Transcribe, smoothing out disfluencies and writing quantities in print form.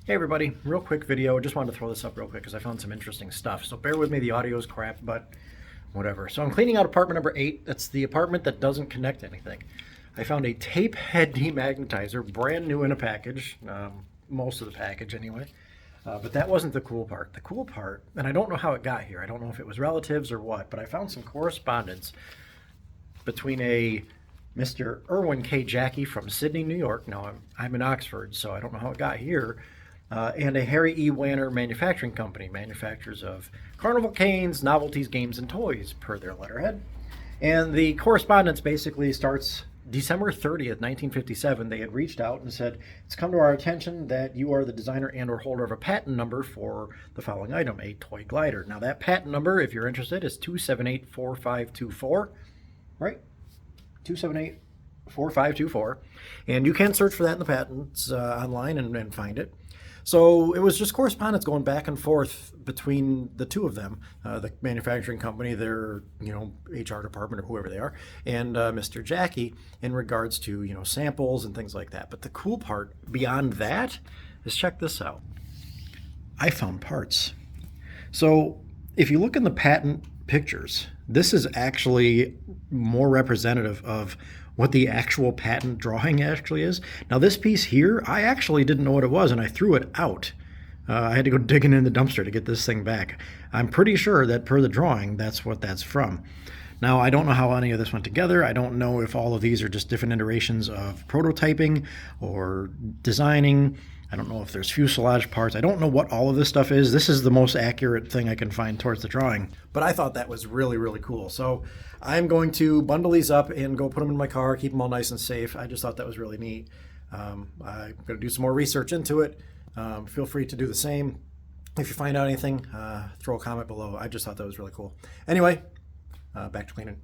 Hey everybody, real quick video. Just wanted to throw this up real quick because I found some interesting stuff. So bear with me, the audio's crap, but whatever. So I'm cleaning out apartment number 8. That's the apartment that doesn't connect anything. I found a tape head demagnetizer, brand new in a package, most of the package anyway. But that wasn't the cool part. The cool part, and I don't know how it got here. I don't know if it was relatives or what, but I found some correspondence between a Mr. Irwin K. Jackie from Sydney, New York. Now I'm in Oxford, so I don't know how it got here. And a Harry E. Wanner Manufacturing Company, manufacturers of carnival canes, novelties, games, and toys, per their letterhead. And the correspondence basically starts December 30th, 1957. They had reached out and said, it's come to our attention that you are the designer and or holder of a patent number for the following item, a toy glider. Now that patent number, if you're interested, is 2784524, right? 2784524. And you can search for that in the patents online and find it. So it was just correspondence going back and forth between the two of them, the manufacturing company, their HR department or whoever they are, and Mr. Jackie in regards to samples and things like that. But the cool part beyond that is, check this out. I found parts. So if you look in the patent pictures, this is actually more representative of what the actual patent drawing actually is. Now this piece here, I actually didn't know what it was and I threw it out. I had to go digging in the dumpster to get this thing back. I'm pretty sure that per the drawing, that's what that's from. Now I don't know how any of this went together. I don't know if all of these are just different iterations of prototyping or designing. I don't know if there's fuselage parts. I don't know what all of this stuff is. This is the most accurate thing I can find towards the drawing. But I thought that was really, really cool. So I'm going to bundle these up and go put them in my car, keep them all nice and safe. I just thought that was really neat. I'm going to do some more research into it. Feel free to do the same. If you find out anything, throw a comment below. I just thought that was really cool. Anyway, back to cleaning.